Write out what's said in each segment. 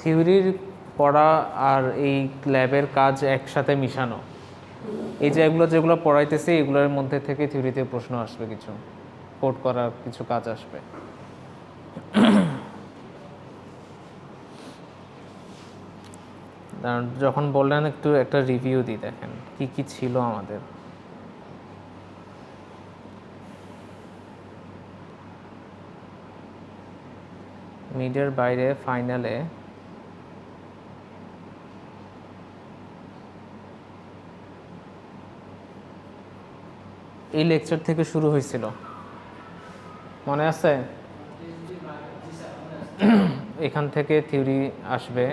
থিওরির পড়া আর এই ল্যাবের কাজ একসাথে মিশানো। এই যে যেগুলো পড়াইতেছি এগুলোর মধ্যে থেকে থিওরিতে প্রশ্ন আসবে, কিছু কোড করার কিছু কাজ আসবে। যখন বললেন একটু একটা রিভিউ দিই, দেখেন কি কি ছিল আমাদের। মিডের বাইরে ফাইনালে এই লেকচার থেকে শুরু হয়েছিল, মনে আছে? এখান থেকে থিওরি আসবে,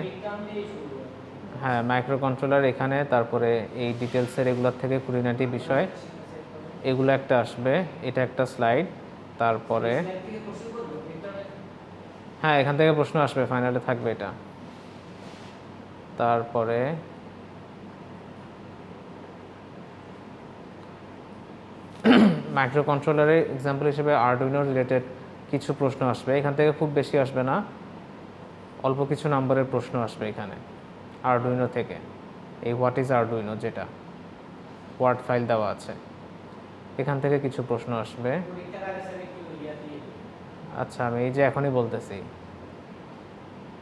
হ্যাঁ মাইক্রো কন্ট্রোলার এখানে, তারপরে এই ডিটেলসের এগুলোর থেকে খুঁটিনাটি বিষয় এগুলো একটা আসবে, এটা একটা স্লাইড। তারপরে হ্যাঁ এখান থেকে প্রশ্ন আসবে, ফাইনালে থাকবে এটা। তারপরে মাইক্রো কন্ট্রোলারের এক্সাম্পল হিসেবে আরডুইনো রিলেটেড কিছু প্রশ্ন আসবে, এখান থেকে খুব বেশি আসবে না, অল্প কিছু নাম্বারের প্রশ্ন আসবে এখানে আরডুইনো থেকে। এই হোয়াট ইজ আরডুইনো, যেটা ওয়ার্ড ফাইল দেওয়া আছে, এখান থেকে কিছু প্রশ্ন আসবে। আচ্ছা আমি এই যে এখনই বলতেছি।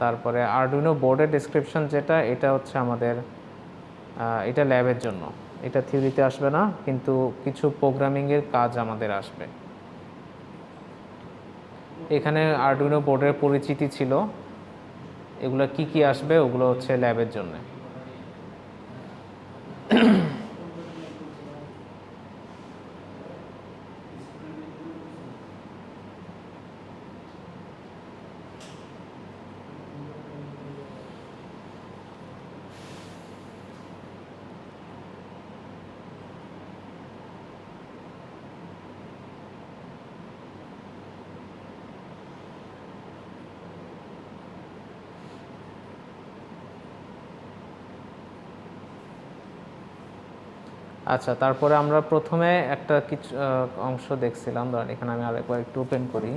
তারপরে আরডুইনো বোর্ডের ডেসক্রিপশন যেটা, এটা হচ্ছে আমাদের এটা ল্যাবের জন্য, এটা থিওরিতে আসবে না, কিন্তু কিছু প্রোগ্রামিংয়ের কাজ আমাদের আসবে। এখানে আরডুইনো বোর্ডের পরিচিতি ছিল, এগুলো কি কি আসবে ওগুলো হচ্ছে ল্যাবের জন্য। আচ্ছা তারপরে আমরা প্রথমে একটা কিছু অংশ দেখছিলাম, ধরেন এখানে আমি আরেকবার একটু ওপেন করি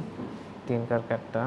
টিনকার ক্যাটটা।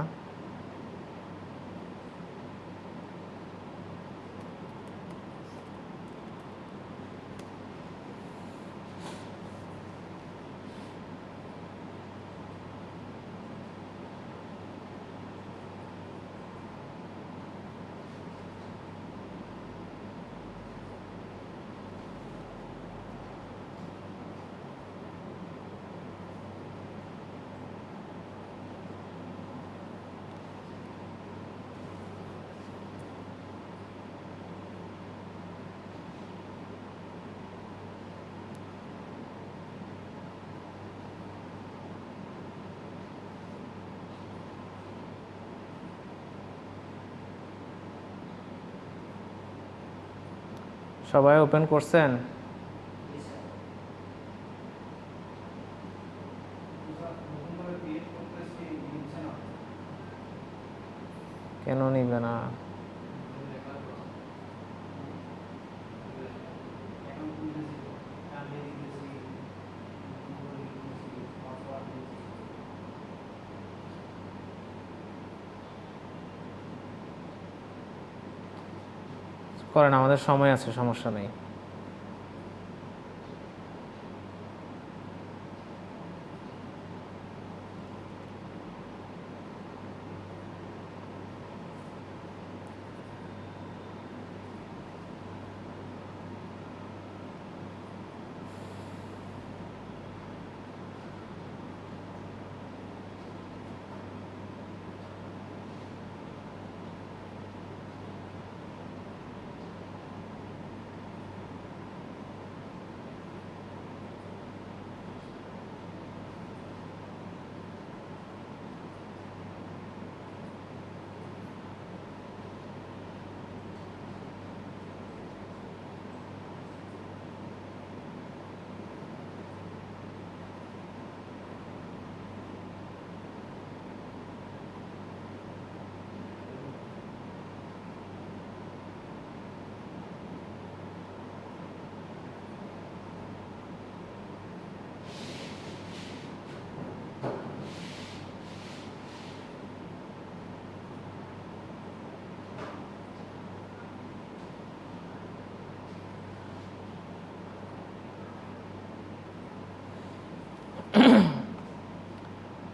সবাই ওপেন করছেন? কেন নিবে না? করেন, আমাদের সময় আছে, সমস্যা নেই।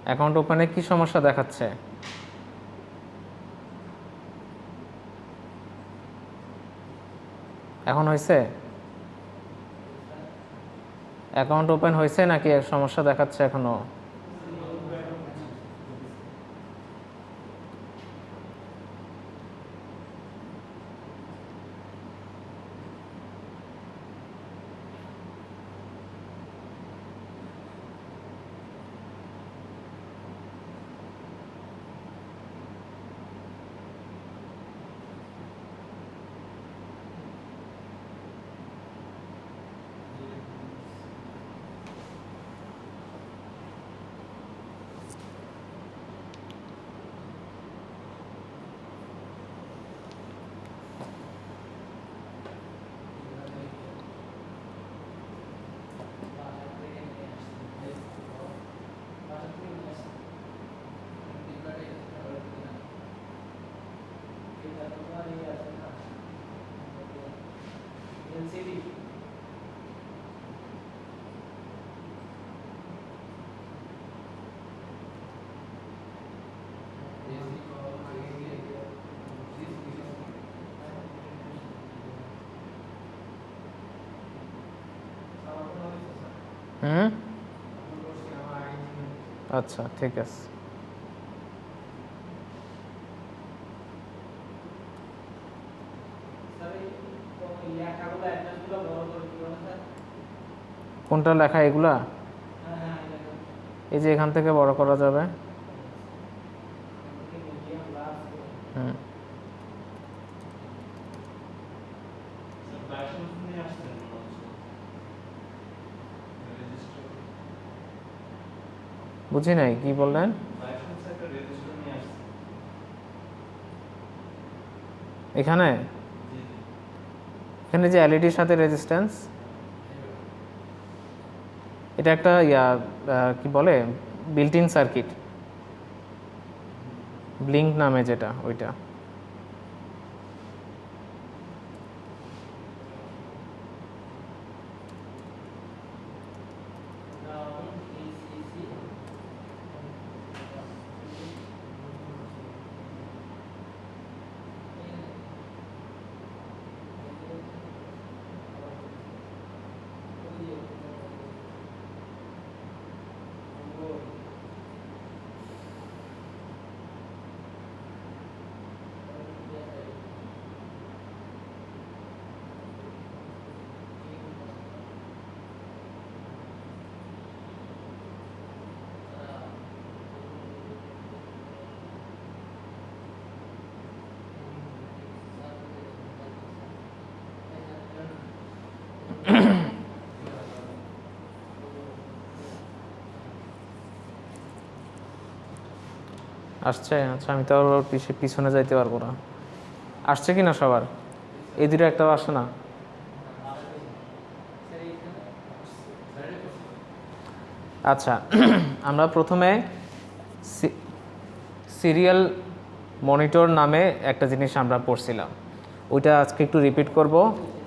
অ্যাকাউন্ট ওপেনে কি সমস্যা দেখাচ্ছে? এখন হয়েছে? অ্যাকাউন্ট ওপেন হয়েছে নাকি সমস্যা দেখাচ্ছে এখনো? হুম, আচ্ছা ঠিক আছে। কোনটা লেখা এগুলা? এই যে এখান থেকে বড় করা যাবে। হুম, বুঝি নাই কি বললেন? এখানে এখানে যে এলইডির সাথে রেজিস্ট্যান্স, এটা একটা কি বলে, বিল্ট ইন সার্কিট, ব্লিঙ্ক নামে যেটা, ওইটা। আসছে? আচ্ছা, আমি তো আর ওর পিছনে যাইতে পারবো না। আসছে কি না সবার? এই দুটো একটাও আসে না। আচ্ছা, আমরা প্রথমে সিরিয়াল মনিটর নামে একটা জিনিস আমরা পড়ছিলাম, ওইটা আজকে একটু রিপিট করব,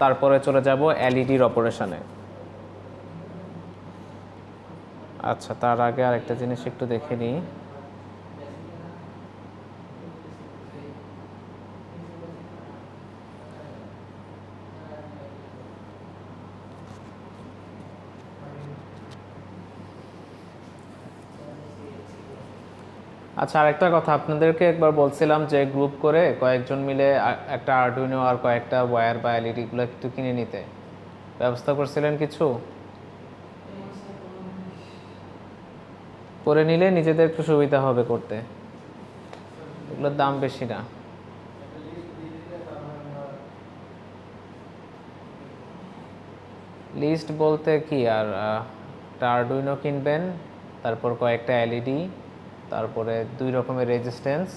তারপরে চলে যাব এলইডির অপারেশনে। আচ্ছা, তার আগে আরেকটা জিনিস একটু দেখে নিই। আচ্ছা, আরেকটা কথা আপনাদেরকে একবার বলছিলাম যে গ্রুপ করে কয়েকজন মিলে একটা আরডুইনো আর কয়েকটা ওয়্যার বা এলইডিগুলো একটু কিনে নিতে ব্যবস্থা করছিলেন কিছু? করে নিলে নিজেদের একটু সুবিধা হবে করতে, এগুলোর দাম বেশি না। লিস্ট বলতে কি আর, একটা আরডুইনো কিনবেন, তারপর কয়েকটা এলইডি, তারপরে 2 রকমের রেজিস্ট্যান্স,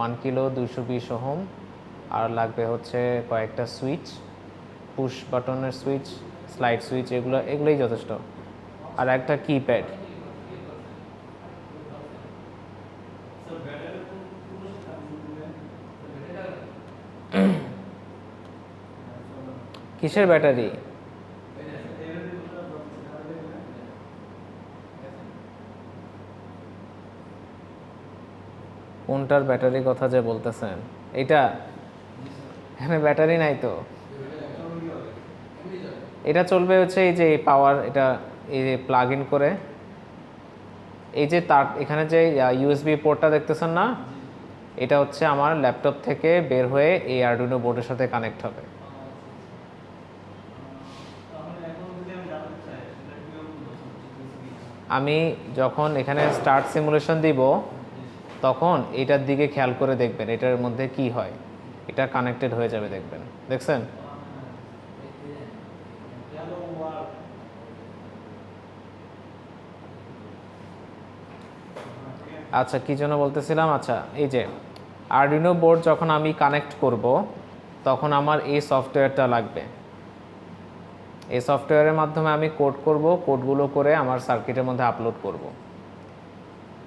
1 কিলো 220 ওহম, আর লাগবে হচ্ছে কয়েকটা সুইচ, পুশ বাটনের সুইচ, স্লাইড সুইচ, এগুলোই যথেষ্ট, আর একটা কিপ্যাড। কিসের ব্যাটারি? কোনটার ব্যাটারি কথা যে বলতেছেন? এটা এখানে ব্যাটারি নাই তো। এটা চলবে হচ্ছে এই যে পাওয়ার, এটা এই যে প্লাগ ইন করে এই যে তার এখানে যে ইউএসবি পোর্টটা দেখতেছেন না, এটা হচ্ছে আমার ল্যাপটপ থেকে বের হয়ে এই আরডুইনো বোর্ডের সাথে কানেক্ট হবে। আমি যখন এখানে স্টার্ট সিমুলেশন দিব তখন এটার দিকে খেয়াল করে দেখবেন এটার মধ্যে কি হয়, এটা কানেক্টেড হয়ে যাবে দেখবেন। দেখছেন? আচ্ছা, কি জন্য বলতেছিলাম? আচ্ছা, এই যে আরডুইনো বোর্ড যখন আমি কানেক্ট করব তখন আমার এই সফটওয়্যারটা লাগবে। এই সফটওয়্যারের মাধ্যমে আমি কোড করব, কোডগুলো করে আমার সার্কিটের মধ্যে আপলোড করব।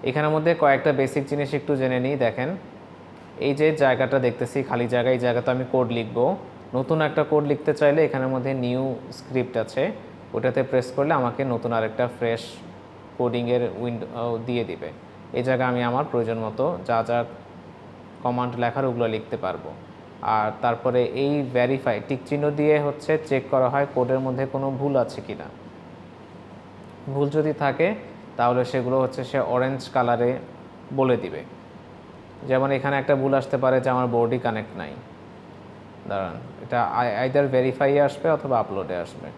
এখানের মধ্যে কয়েকটা বেসিক জিনিস একটু জেনে নিই। দেখেন, এই যে জায়গাটা দেখতেছি খালি জায়গা, এই জায়গাতে আমি কোড লিখব। নতুন একটা কোড লিখতে চাইলে এখানের মধ্যে নিউ স্ক্রিপ্ট আছে, ওটাতে প্রেস করলে আমাকে নতুন আরেকটা ফ্রেশ কোডিংয়ের উইন্ডো দিয়ে দিবে। এই জায়গায় আমি আমার প্রয়োজন মতো যা যা কমান্ড লেখার ওগুলো লিখতে পারবো। আর তারপরে এই ভেরিফাই টিক চিহ্ন দিয়ে হচ্ছে চেক করা হয় কোডের মধ্যে কোনো ভুল আছে কি না। ভুল যদি থাকে তাহলে সেগুলো হচ্ছে সে অরেঞ্জ কালারে বলে দিবে। যেমন এখানে একটা ভুল আসতে পারে যে আমার বোর্ডই কানেক্ট নাই। দাঁড়ান, এটা আইদার ভেরিফাইয়ে আসবে অথবা আপলোডে আসবে।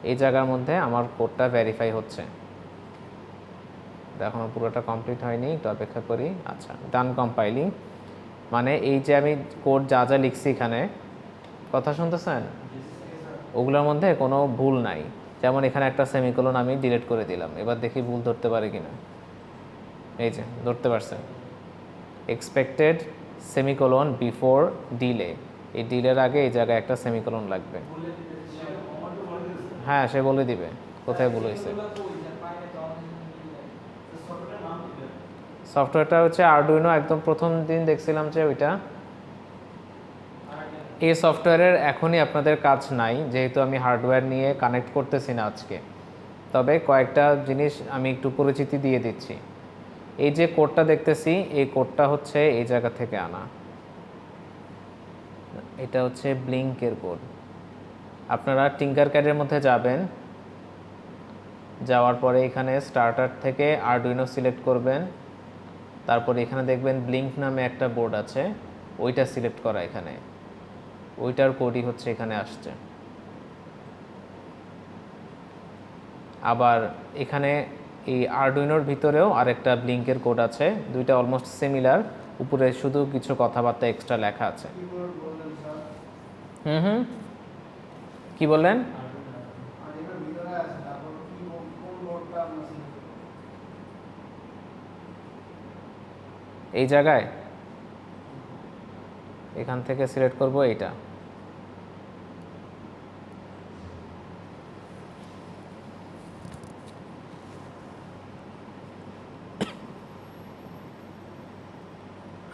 এই জায়গার মধ্যে আমার কোডটা ভেরিফাই হচ্ছে, এখনও পুরোটা কমপ্লিট হয়নি, একটু অপেক্ষা করি। আচ্ছা, ডান কম্পাইলিং, মানে এই যে আমি কোড যা যা লিখছি এখানে, কথা শুনতেছেন, ওগুলোর মধ্যে কোনো ভুল নাই। যেমন এখানে একটা সেমিকোলন আমি ডিলিট করে দিলাম, এবার দেখি ভুল ধরতে পারে কিনা। এই যে ধরতে পারছেন, এক্সপেক্টেড সেমিকোলন বিফোর ডিলে, এই ডিলের আগে এই জায়গায় একটা সেমিকোলন লাগবে। হ্যাঁ, সে বলে দিবে কোথায় ভুল হয়েছে। সফটওয়্যারটা হচ্ছে আরডুইনো, একদম প্রথম দিন দেখছিলাম যে ওইটা। এই সফটওয়্যারের এখনই আপনাদের কাজ নাই, যেহেতু আমি হার্ডওয়্যার নিয়ে কানেক্ট করতেছি না আজকে। তবে কয়েকটা জিনিস আমি একটু পরিচিতি দিয়ে দিচ্ছি। এই যে কোডটা দেখতেছি, এই কোডটা হচ্ছে এই জায়গা থেকে আনা। এটা হচ্ছে ব্লিঙ্কের কোড। আপনারা টিঙ্কারক্যাডের মধ্যে যাবেন, যাওয়ার পরে এখানে স্টার্টার থেকে আরডুইনো সিলেক্ট করবেন। তারপরে এখানে দেখবেন ব্লিঙ্ক নামে একটা বোর্ড আছে, ওইটা সিলেক্ট করা, এখানে ওইটার কোডই হচ্ছে এখানে আসছে। আবার এখানে এই আরডুইনোর ভিতরেও আরেকটা ব্লিঙ্কের কোড আছে, দুইটা অলমোস্ট সিমিলার, উপরে শুধু কিছু কথাবার্তা এক্সট্রা লেখা আছে। হুম, কি বললেন? এই জায়গায় এখান থেকে সিলেক্ট করব এইটা।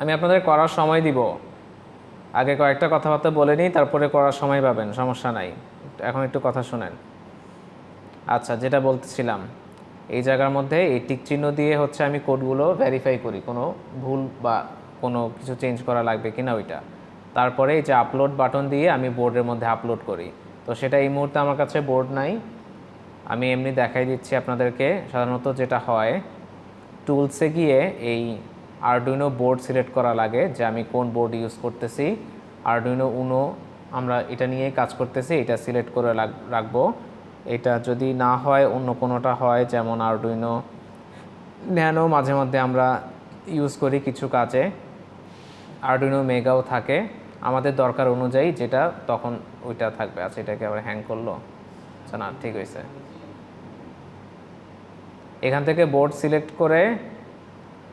আমি আপনাদের করার সময় দিব, আগে কয়েকটা কথাবার্তা বলে নিই, তারপরে করার সময় পাবেন, সমস্যা নাই। এখন একটু কথা শুনেন। আচ্ছা, যেটা বলতেছিলাম, এই জায়গার মধ্যে এই টিক চিহ্ন দিয়ে হচ্ছে আমি কোডগুলো ভেরিফাই করি, কোনো ভুল বা কোনো কিছু চেঞ্জ করা লাগবে কিনা ওইটা। তারপরে এই যে আপলোড বাটন দিয়ে আমি বোর্ডের মধ্যে আপলোড করি। তো সেটা এই মুহূর্তে আমার কাছে বোর্ড নাই, আমি এমনি দেখাই দিচ্ছি আপনাদেরকে। সাধারণত যেটা হয়, টুলসে গিয়ে এই আরডুইনো বোর্ড সিলেক্ট করা লাগে, যে আমি কোন বোর্ড ইউজ করতেছি। আরডুইনো উনো আমরা এটা নিয়েই কাজ করতেছি, এটা সিলেক্ট করে রাখবো। এটা যদি না হয়, অন্য কোনোটা হয়, যেমন আরডুইনো ন্যানো মাঝে মধ্যে আমরা ইউজ করি কিছু কাজে, আরডুইনো মেগাও থাকে, আমাদের দরকার অনুযায়ী যেটা তখন ওইটা থাকবে। আচ্ছা, এটাকে আবার হ্যাং করলো। আচ্ছা, না, ঠিক হয়েছে। এখান থেকে বোর্ড সিলেক্ট করে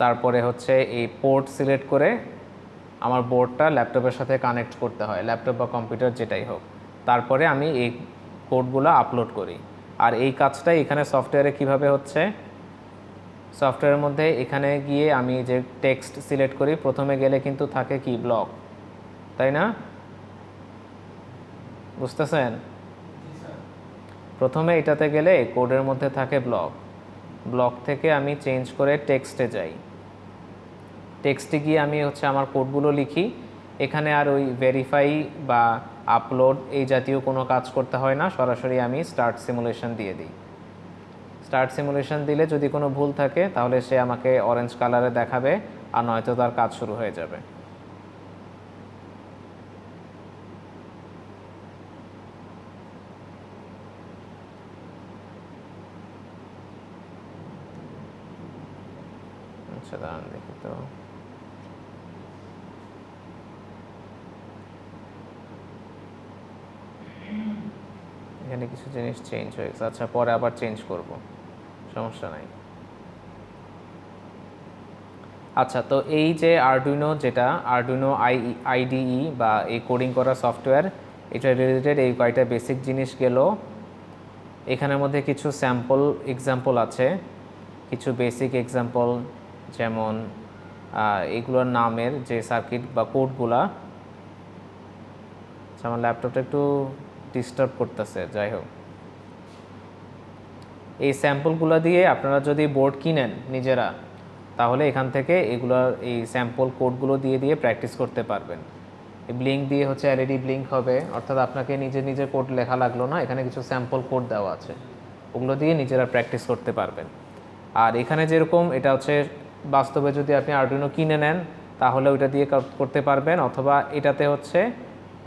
তারপরে হচ্ছে এই পোর্ট সিলেক্ট করে আমার বোর্ডটা ল্যাপটপের সাথে কানেক্ট করতে হয়, ল্যাপটপ বা কম্পিউটার যেটাই হোক। তারপরে আমি এই কোডগুলো আপলোড করি। আর এই কাজটাই এখানে সফটওয়্যারে কিভাবে হচ্ছে, সফটওয়্যারের মধ্যে এখানে গিয়ে আমি যে টেক্সট সিলেক্ট করি, প্রথমে গেলে কিন্তু থাকে কি ব্লক, তাই না? বুঝতেছেন? প্রথমে এটাতে গেলে কোডের মধ্যে থাকে ব্লক, ব্লক থেকে আমি চেঞ্জ করে টেক্সটে যাই। টেক্সটে গিয়ে আমি হচ্ছে আমার কোডগুলো লিখি। এখানে আর ওই ভেরিফাই বা আপলোড এই জাতীয় কোনো কাজ করতে হয় না, সরাসরি আমি স্টার্ট সিমুলেশন দিয়ে দিই। স্টার্ট সিমুলেশন দিলে যদি কোনো ভুল থাকে তাহলে সে আমাকে অরেঞ্জ কালারে দেখাবে, আর নয়তো তার কাজ শুরু হয়ে যাবে। আচ্ছা দাঁড়ান দেখি তো। এখানে কিছু জিনিস চেঞ্জ হয়ে গেছে, আচ্ছা পরে আবার চেঞ্জ করব, সমস্যা নাই। আচ্ছা, তো এই যে আরডুইনো, যেটা আরডুইনো আইডিই বা এই কোডিং করা সফটওয়্যার, এটা রিলেটেড এই কয়টা বেসিক জিনিস গেল। এখানের মধ্যে কিছু স্যাম্পল এক্সাম্পল আছে, কিছু বেসিক এক্সাম্পল, যেমন এগুলোর নামের যে সার্কিট বা কোডগুলা। আমার ল্যাপটপটা একটু ডিস্টার্ব করতেছে, যাই হোক। এই স্যাম্পলগুলো দিয়ে আপনারা যদি বোর্ড কিনেন নিজেরা, তাহলে এখান থেকে এগুলোর এই স্যাম্পল কোডগুলো দিয়ে দিয়ে প্র্যাকটিস করতে পারবেন। এই ব্লিঙ্ক দিয়ে হচ্ছে এলইডি ব্লিঙ্ক হবে, অর্থাৎ আপনাকে নিজে কোড লেখা লাগলো না, এখানে কিছু স্যাম্পল কোড দেওয়া আছে, ওগুলো দিয়ে নিজেরা প্র্যাকটিস করতে পারবেন। আর এখানে যেরকম এটা হচ্ছে বাস্তবে যদি আপনি আরডুইনো কিনে নেন তাহলে ওইটা দিয়ে করতে পারবেন, অথবা এটাতে হচ্ছে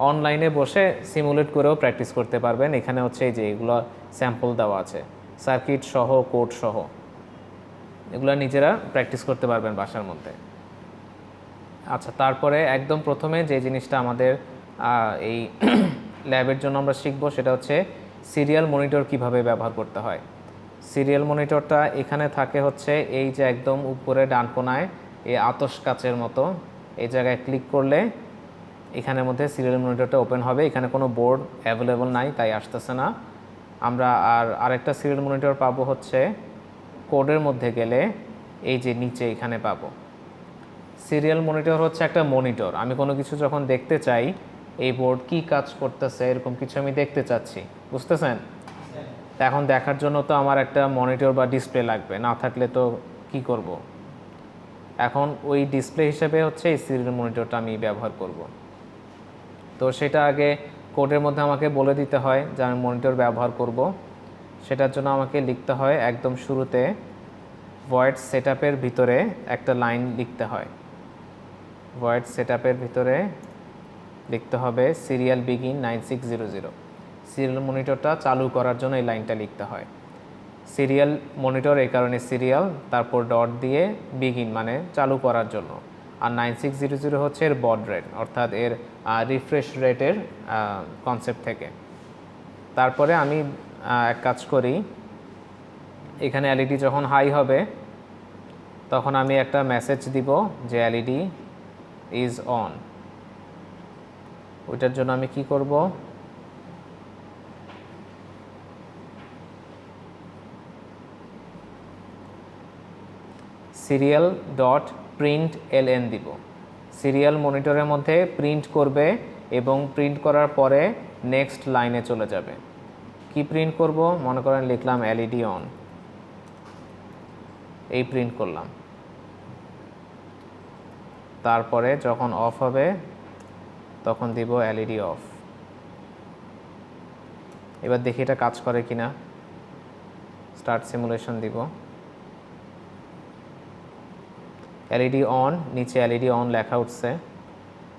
অনলাইনে বসে সিমুলেট করেও প্র্যাকটিস করতে পারবেন। এখানে হচ্ছে এই যে এগুলো স্যাম্পল দেওয়া আছে, সার্কিট সহ কোড সহ, এগুলো নিজেরা প্র্যাকটিস করতে পারবেন বাসার মধ্যে। আচ্ছা, তারপরে একদম প্রথমে যে জিনিসটা আমাদের এই ল্যাবের জন্য আমরা শিখবো সেটা হচ্ছে সিরিয়াল মনিটর কিভাবে ব্যবহার করতে হয়। সিরিয়াল মনিটরটা এখানে থাকে হচ্ছে এই যে একদম উপরে ডান কোনায় এই আতশ কাচের মতো, এই জায়গায় ক্লিক করলে এখানের মধ্যে সিরিয়াল মনিটরটা ওপেন হবে। এখানে কোনো বোর্ড অ্যাভেলেবল নাই, তাই আসতেছে না। আমরা আরেকটা সিরিয়াল মনিটর পাবো হচ্ছে কোডের মধ্যে গেলে এই যে নিচে এখানে পাবো। সিরিয়াল মনিটর হচ্ছে একটা মনিটর, আমি কোনো কিছু যখন দেখতে চাই, এই বোর্ড কি কাজ করতেছে এরকম কিছু আমি দেখতে চাচ্ছি, বুঝতেছেন? এখন দেখার জন্য তো আমার একটা মনিটর বা ডিসপ্লে লাগবে, না থাকলে তো কি করব। এখন ওই ডিসপ্লে হিসেবে হচ্ছে এই সিরিয়াল মনিটরটা আমি ব্যবহার করব। তো সেটা আগে কোডের মধ্যে আমাকে বলে দিতে হয় যে আমি মনিটর ব্যবহার করব। সেটার জন্য আমাকে লিখতে হয় একদম শুরুতে ভয়েড সেটআপের ভিতরে একটা লাইন লিখতে হয়। ভয়েড সেটআপের ভিতরে লিখতে হবে সিরিয়াল বিগিন 9600। সিরিয়াল মনিটরটা চালু করার জন্য এই লাইনটা লিখতে হয়। সিরিয়াল মনিটর এই কারণে সিরিয়াল, তারপর ডট দিয়ে বিগিন মানে চালু করার জন্য, আর 9600 হচ্ছে এর বড রেট, অর্থাৎ এর রিফ্রেশ রেটের কনসেপ্ট থেকে। তারপরে আমি এক কাজ করি, এখানে এলইডি যখন হাই হবে তখন আমি একটা মেসেজ দিব যে এলইডি ইজ অন। ওইটার জন্য আমি কি করব, সিরিয়াল ডট প্রিন্ট এলএন দিব। সিরিয়াল মনিটরের মধ্যে প্রিন্ট করবে এবং প্রিন্ট করার পরে নেক্সট লাইনে চলে যাবে। কি প্রিন্ট করব, মনে করেন লিখলাম এলইডি অন, এই প্রিন্ট করলাম। তারপরে যখন অফ হবে তখন দিব এলইডি অফ। এবার দেখি এটা কাজ করে কিনা। স্টার্ট সিমুলেশন দিব, এলইডি অন, নিচে এলইডি অন লেখা উঠছে।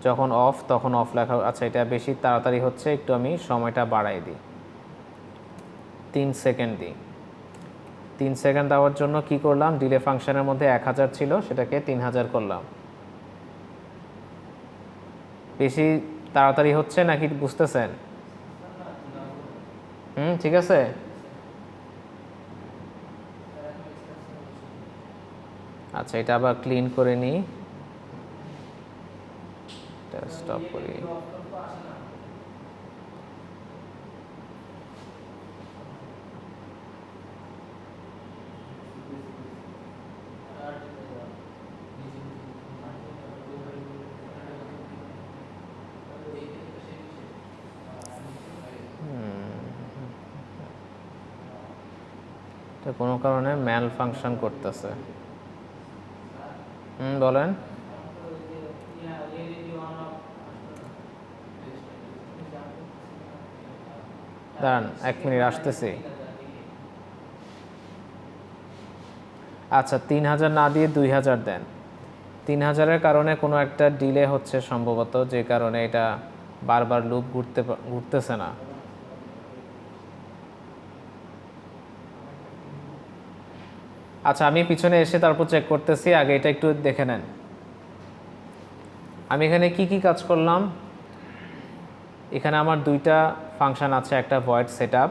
যখন অফ তখন অফ লেখা। আচ্ছা, এটা বেশি তাড়াতাড়ি হচ্ছে, একটু আমি সময়টা বাড়াই দিই, 3 সেকেন্ড দিই। 3 সেকেন্ড দেওয়ার জন্য কি করলাম, ডিলে ফাংশনের মধ্যে 1000 ছিল, সেটাকে 3000 করলাম। বেশি তাড়াতাড়ি হচ্ছে নাকি বুঝতেছেন? ঠিক আছে। আচ্ছা, এটা আবার ক্লিন করে নিই, স্টপ করি। কোনো কারণে ম্যাল ফাংশন করতেছে। বলেন। দাঁড়ান 1 মিনিট আসতেছি। আচ্ছা 3000 না দিয়ে 2000 দেন। 3000-এর কারণে কোনো একটা ডিলে হচ্ছে সম্ভবত, যে কারণে এটা বারবার লুপ ঘুরতেছে না। আচ্ছা আমি পিছনে এসে তারপর চেক করতেছি, আগে এটা একটু দেখে নেন। আমি এখানে কি কি কাজ করলাম, এখানে আমার দুইটা ফাংশন আছে, একটা ভয়েড সেটআপ,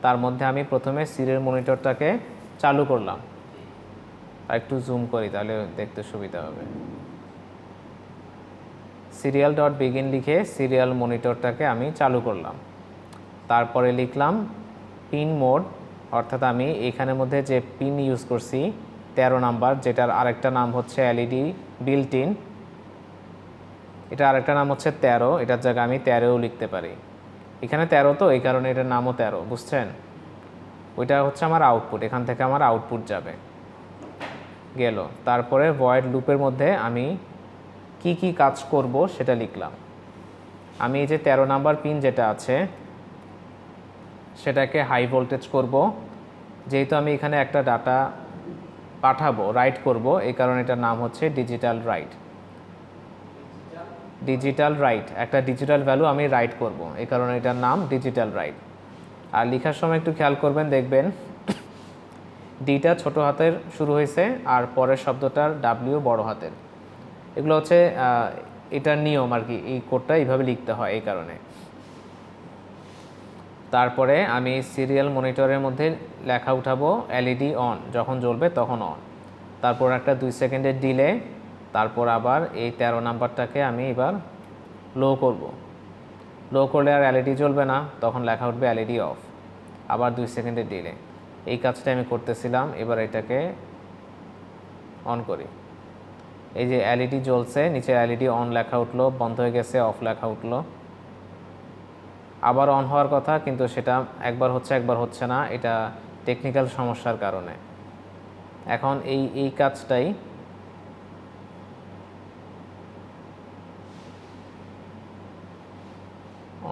তার মধ্যে আমি প্রথমে সিরিয়াল মনিটরটাকে চালু করলাম। আর একটু জুম করি তাহলে দেখতে সুবিধা হবে। সিরিয়াল ডট বিগিন লিখে সিরিয়াল মনিটরটাকে আমি চালু করলাম। তারপরে লিখলাম পিন মোড, অর্থাৎ আমি এখানের মধ্যে যে পিন ইউজ করছি 13 নাম্বার, যেটার আরেকটা নাম হচ্ছে এলইডি বিল্ট ইন, এটা আরেকটা নাম হচ্ছে 13, এটার জায়গায় আমি 13ও লিখতে পারি। এখানে 13 তো এই কারণে এটার নামও 13, বুঝছেন? ওইটা হচ্ছে আমার আউটপুট, এখান থেকে আমার আউটপুট যাবে গেল। তারপরে ভয়েড লুপের মধ্যে আমি কি কি কাজ করব সেটা লিখলাম। আমি এই যে 13 নাম্বার পিন যেটা আছে সেটাকে হাই ভোল্টেজ করব, যেহেতু আমি এখানে একটা ডাটা পাঠাবো, রাইট করব, এই কারণে এটার নাম হচ্ছে ডিজিটাল রাইট। ডিজিটাল রাইট, একটা ডিজিটাল ভ্যালু আমি রাইট করব, এই কারণে এটার নাম ডিজিটাল রাইট। আর লেখার সময় একটু খেয়াল করবেন, দেখবেন ডিটা ছোট হাতের শুরু হয়েছে আর পরের শব্দটার ডাব্লিউ বড় হাতের। এগুলো হচ্ছে এটার নিয়ম আর কি, এই কোডটা এইভাবে লিখতে হয় এই কারণে। তারপরে আমি সিরিয়াল মনিটরের মধ্যে লেখা উঠাবো এলইডি অন, যখন জ্বলবে তখন অন। তারপর একটা 2 সেকেন্ডের ডিলে, তারপর আবার এই 13 নাম্বারটাকে আমি এবার লো করব। লো করলে আর এলইডি জ্বলবে না, তখন লেখা উঠবে এলইডি অফ, আবার 2 সেকেন্ডের ডিলে। এই কাজটা আমি করতেছিলাম, এবার এটাকে অন করি। এই যে এলইডি জ্বলছে, নিচে এলইডি অন লেখা উঠলো, বন্ধ হয়ে গেছে অফ লেখা উঠলো। আবার অন হওয়ার কথা, কিন্তু সেটা একবার হচ্ছে একবার হচ্ছে না, এটা টেকনিক্যাল সমস্যার কারণে। এখন এই কাজটাই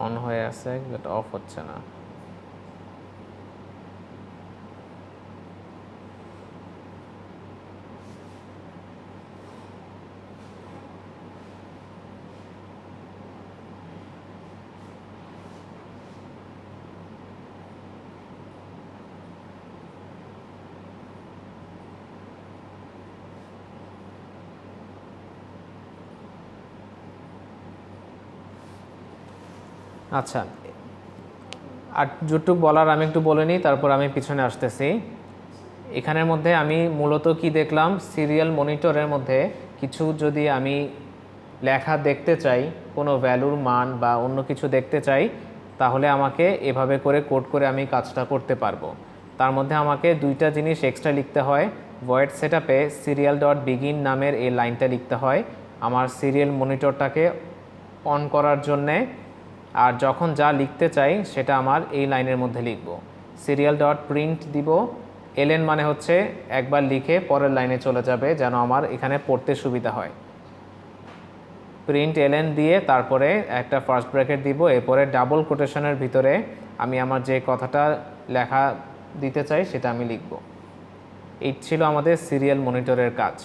অন হয়ে আছে বাট অফ হচ্ছে না। আচ্ছা, আর যতটুকু বলার আমি একটু বলে নিই, তারপর আমি পিছনে আসতেছি। এখানের মধ্যে আমি মূলত কি দেখলাম, সিরিয়াল মনিটরের মধ্যে কিছু যদি আমি লেখা দেখতে চাই, কোনো ভ্যালুর মান বা অন্য কিছু দেখতে চাই, তাহলে আমাকে এভাবে করে কোড করে আমি কাজটা করতে পারবো। তার মধ্যে আমাকে দুইটা জিনিস এক্সট্রা লিখতে হয়। ভয়েড সেটআপে সিরিয়াল ডট বিগিন নামের এই লাইনটা লিখতে হয় আমার সিরিয়াল মনিটরটাকে অন করার জন্যে, আর যখন যা লিখতে চাই সেটা আমার এই লাইনের মধ্যে লিখব। সিরিয়াল ডট প্রিন্ট দিব, এলএন মানে হচ্ছে একবার লিখে পরের লাইনে চলে যাবে, যেন আমার এখানে পড়তে সুবিধা হয়। প্রিন্ট এলএন দিয়ে তারপরে একটা ফার্স্ট ব্র্যাকেট দিব, এরপরে ডাবল কোটেশনের ভিতরে আমি আমার যে কথাটা লেখা দিতে চাই সেটা আমি লিখব। এই ছিল আমাদের সিরিয়াল মনিটরের কাজ।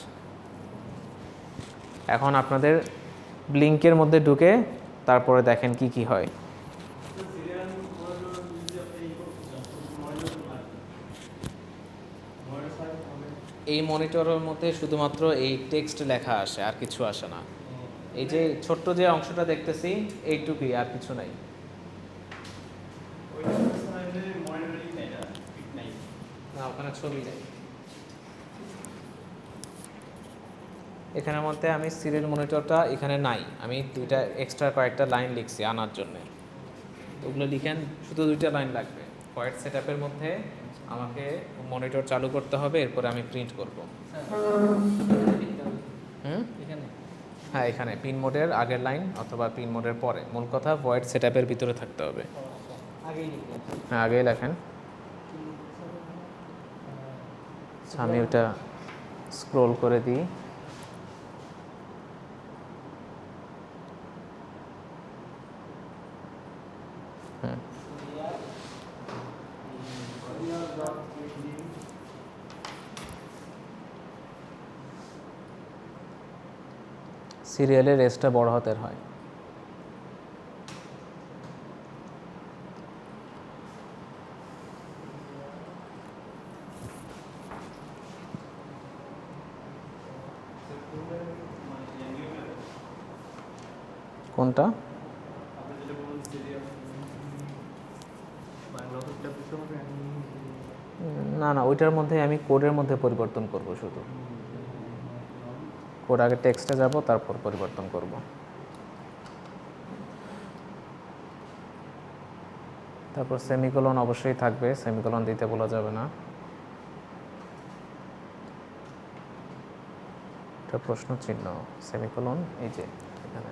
এখন আপনাদের ব্লিঙ্কের মধ্যে ঢুকে তারপরে দেখেন কি কি হয়। এই মনিটরের মধ্যে শুধুমাত্র এই টেক্সট লেখা আসে, আর কিছু আসে না। এই যে ছোট্ট যে অংশটা দেখতেছি এইটুকুই, আর কিছু নাই। না, ওখানে ছবি নেই। এখানের মধ্যে আমি সিরিয়াল মনিটরটা এখানে নাই, আমি দুইটা এক্সট্রা কয়েকটা লাইন লিখছি আনার জন্যে। ওগুলো লিখেন, শুধু দুইটা লাইন লাগবে। ভয়েড সেটআপের মধ্যে আমাকে মনিটর চালু করতে হবে, এরপরে আমি প্রিন্ট করব। হ্যাঁ, এখানে পিন মোডের আগের লাইন অথবা পিন মোডের পরে। মূল কথা ভয়েড সেটআপের ভিতরে থাকতে হবে। হ্যাঁ, আগেই লেখেন। আমি ওটা স্ক্রোল করে দিই। সিরিয়ালের এসটা বড় হাতের হয়। কোনটা? না না, ওইটার মধ্যে আমি কোডের মধ্যে পরিবর্তন করব, শুধু কোড আগে টেক্সটে যাব, তারপর পরিবর্তন করব। তারপর সেমিকোলন অবশ্যই থাকবে, সেমিকোলন দিতে বলা যাবে না। এটা প্রশ্ন চিহ্ন, সেমিকোলন এই যে এখানে।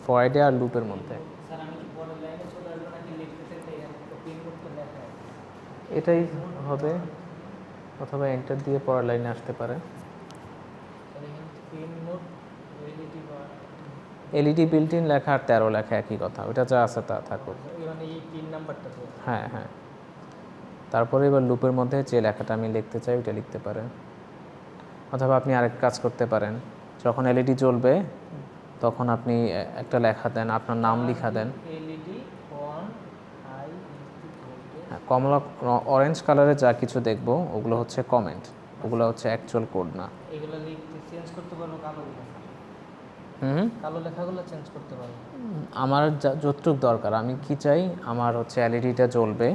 ফয়েডে আর লুপের মধ্যে এটাই হবে, অথবা এন্টার দিয়ে পরের লাইনে আসতে পারে। এলইডি বিল্ট ইন লেখা আর 13 লেখা একই কথা, ওটা যা আছে তা থাকুক। হ্যাঁ হ্যাঁ, তারপরে এবার লুপের মধ্যে যে লেখাটা আমি লিখতে চাই ওইটা লিখতে পারেন। অথবা আপনি আরেক কাজ করতে পারেন, যখন এলইডি জ্বলবে তখন আপনি একটা লেখা দেন, আপনার নাম লিখা দেন। হ্যাঁ, কমলা অরেঞ্জ কালারে যা কিছু দেখবো ওগুলো হচ্ছে কমেন্ট, ওগুলো হচ্ছে অ্যাকচুয়াল কোড না। এগুলো লিখতে চেঞ্জ করতে পারবো, কালো লেখাগুলো চেঞ্জ করতে পারবো। আমার যতটুকু দরকার, আমি কি চাই, আমার হচ্ছে এলইডিটা জ্বলবে,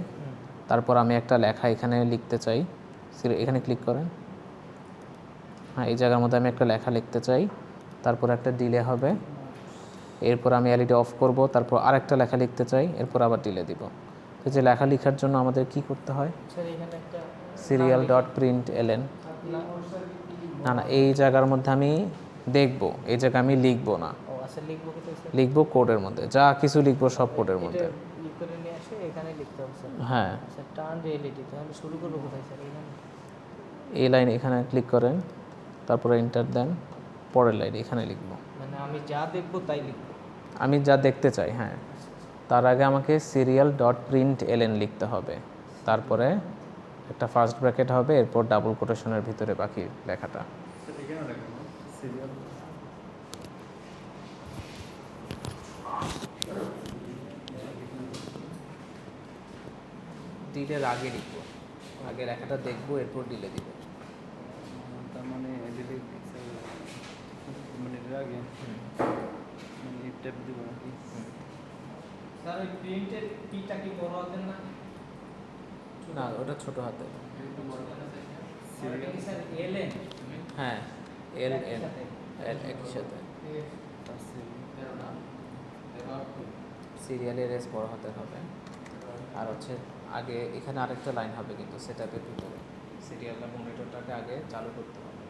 তারপর আমি একটা লেখা এখানে লিখতে চাই, এখানে ক্লিক করেন। হ্যাঁ, এই জায়গার মধ্যে আমি একটা লেখা লিখতে চাই, তারপর একটা ডিলে হবে, এরপর আমি এলইডি অফ করব, তারপর আরেকটা লেখা লিখতে চাই, এরপর আবার ডিলে দিব। তো যে লেখা লেখার জন্য আমাদের কি করতে হয়, সিরিয়াল ডট প্রিন্ট এলএন। না না, এই জায়গার মধ্যে আমি দেখবো, এই জায়গায় আমি লিখবো না, লিখবো কোডের মধ্যে, যা কিছু লিখবো সব কোডের মধ্যে। হ্যাঁ, এই লাইন এখানে ক্লিক করেন, তারপরে এন্টার দেন, পরের লাইন এখানে লিখবো। মানে আমি যা দেখবো তাই লিখবো, আমি যা দেখতে চাই। হ্যাঁ, তার আগে আমাকে সিরিয়াল ডট প্রিন্ট এলএন লিখতে হবে, তারপরে একটা ফার্স্ট ব্র্যাকেট হবে, এরপর ডাবল কোটেশনের ভিতরে বাকি লেখাটা। ডিলের আগে লিখবো, আগে লেখাটা দেখবো, এরপর ডিলে দিব। তার মানে ডিলে মানে এর আগে মানে ট্যাপ দিব নাকি? স্যার ওই প্রিন্টের পিটা কি বড় হাতের না? না, ওটা ছোট হাতে। স্যার এলএন, হ্যাঁ এল এন এল একই সাথে। সিরিয়ালের এস বড় হাতে হবে, আর হচ্ছে আগে এখানে আরেকটা লাইন হবে, কিন্তু সেটআপের ভিতরে সিরিয়ালটা মনিটরটাকে আগে চালু করতে হবে।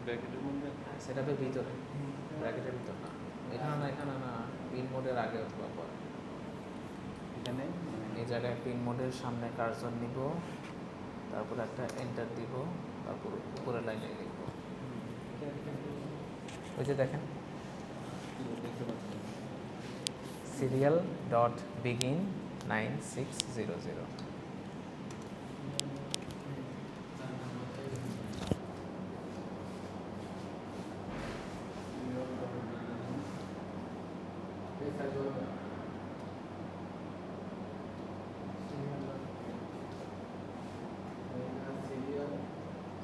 ব্র্যাকেটের মধ্যে সেটআপের ভিতরে, ব্র্যাকেটের ভিতর না, এখানে না, এখানে না, পিন মোডের আগে অথবা পরে। এখানে এই জায়গায় পিন মোডের সামনে কার্সর নিব, তারপর একটা এন্টার দিব, তারপর উপরের লাইনে লিখব। ওই যে দেখেন, দেখতে পাচ্ছি সিরিয়াল ডট বিগিন 9600।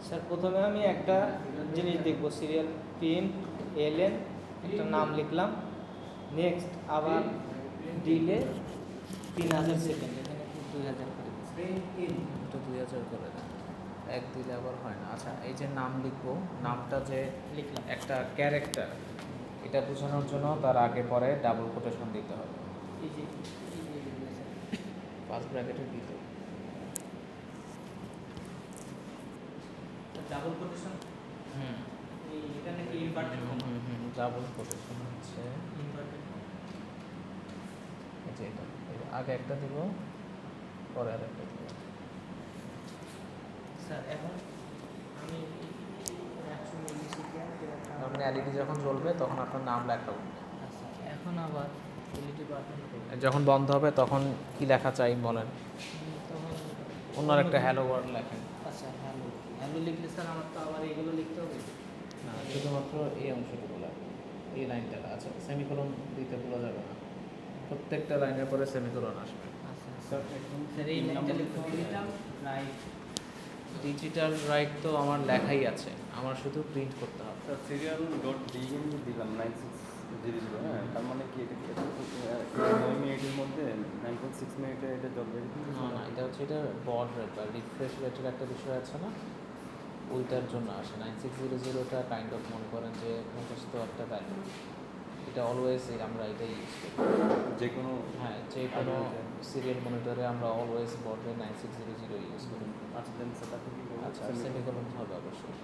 স্যার প্রথমে আমি একটা জিনিস দেখবো, সিরিয়াল প্রিন্ট এলএন, একটা নাম লিখলাম, নেক্সট আবার ডিলে 3000 সেকেন্ড, এখানে 2000 করে এটা 2000 করে দেন, এক দিলে আবার হয় না। আচ্ছা, এই যে নাম লিখবো, নামটা যে লিখলাম, একটা ক্যারেক্টার, এটা বোঝানোর জন্য তার আগে পরে ডাবল কোটেশন দিতে হবে, এই যে ফার্স্ট ব্র্যাকেটের ভিতরে ডাবল কোটেশন। এখানে কি ইনভার্টেড কমা? ডাবল কোটেশন হচ্ছে ইনভার্টেড এই যে এটা, আগে একটা দিব, পরে আর একটা দিব। স্যার এখন আমি 100 মিলি সেকেন্ড, আপনি এলইডি যখন জ্বলবে তখন আপনার নাম লেখা উঠবে। আচ্ছা এখন আবার এলইডি বাটন করব, যখন বন্ধ হবে তখন কি লেখা চাই বলেন? তখন অন্য একটা হ্যালো ওয়ার্ড লেখেন। আচ্ছা হ্যালো, হ্যালো লিখলে স্যার আমার তো আবার এগুলো লিখতে হবে। না, শুধুমাত্র এই অংশটুকু লাগবে, এই লাইনটা আছে। সেমিকোলন দিতে ভুলা যাবে না, প্রত্যেকটা লাইনের পরে সেমিকোলন আসবে। আচ্ছা স্যার এখন স্যার এই লাইনটা লিখতে হবে রাইট। ডিজিটাল রাইট তো আমার লেখাই আছে, আমার শুধু প্রিন্ট করতে হবে। স্যার সিরিয়াল ডট ডি কিন্তু দিলাম 9600, হ্যাঁ, তার মানে কি এটা কি 9 মিনিটের মধ্যে 9.6 মিনিটে এটা জব ভেরিফিকেশন? না না, এটা হচ্ছে এটা বড রেট বা রিফ্রেশ রেটের একটা বিষয় আছে না, ওইটার জন্য আসে। 9600টা কাইন্ড অফ মনে করেন যে মুখস্থ একটা ভ্যালু, এটা অলওয়েজ আমরা এটাই ইউজ করি। যে কোনো হ্যাঁ, যে কোনো সিরিয়াল মনিটরে আমরা অলওয়েজ বড রেট 9600 ইউজ করি। আচ্ছা দেন স্যার তারপর কি করবো? আচ্ছা, সেমিকোলন হবে অবশ্যই।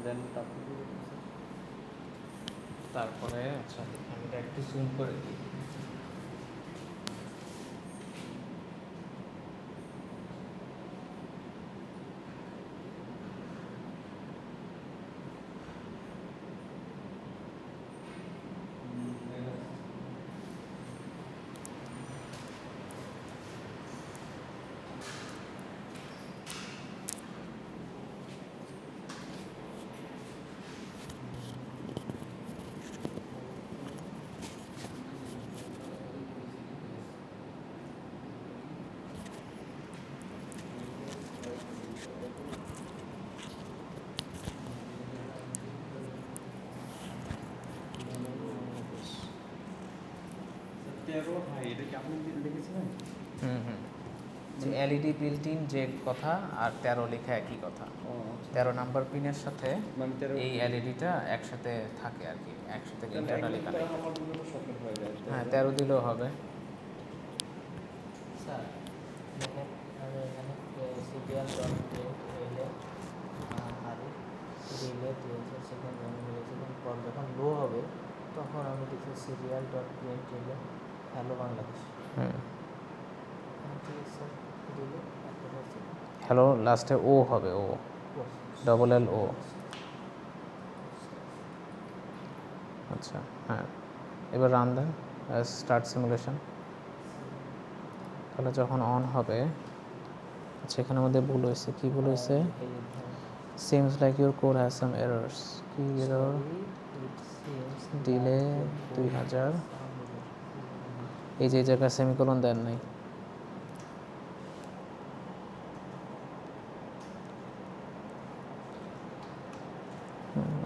দেন তারপর কি করবো স্যার? তারপরে আচ্ছা দেখি, আমি এটা একটু জুম করে দিই। স্যার 13 হাই, এটা কি আপনি লিখেছিলেন? যে এলইডি বিল্ট ইন যে কথা আর 13 লেখা একই কথা। ও 13 নাম্বার পিনের সাথে মানে 13 এই এলইডিটা একসাথে থাকে আর কি, একসাথে ইন্টারনালি কানেক্ট। আমার জন্য শর্টকাট হয়ে যায়। হ্যাঁ, 13 দিলেও হবে। স্যার দেখেন আমি এখানে সিরিয়াল ডট প্রিন্ট এলে আরে দিলে 2000 সেকেন্ড মিলিসেকেন্ড পর যখন লো হবে তখন আমি লিখি সিরিয়াল ডট প্রিন্ট এলে হ্যালো বাংলাদেশ। ঠিক আছে স্যার, দিলে একটা হচ্ছে হ্যালো লাস্টে ও হবে, ও ডবল এল ও। আচ্ছা হ্যাঁ, এবার রান দেন, স্টার্ট সিমুলেশন। তাহলে যখন অন হবে, আচ্ছা এখানে আমাদের ভুল হয়েছে। কি ভুল হয়েছে? Seems like your code has some errors. কি এরর? ডিলে 2000, এই যে জায়গায় সেমিকোলন দেন নাই।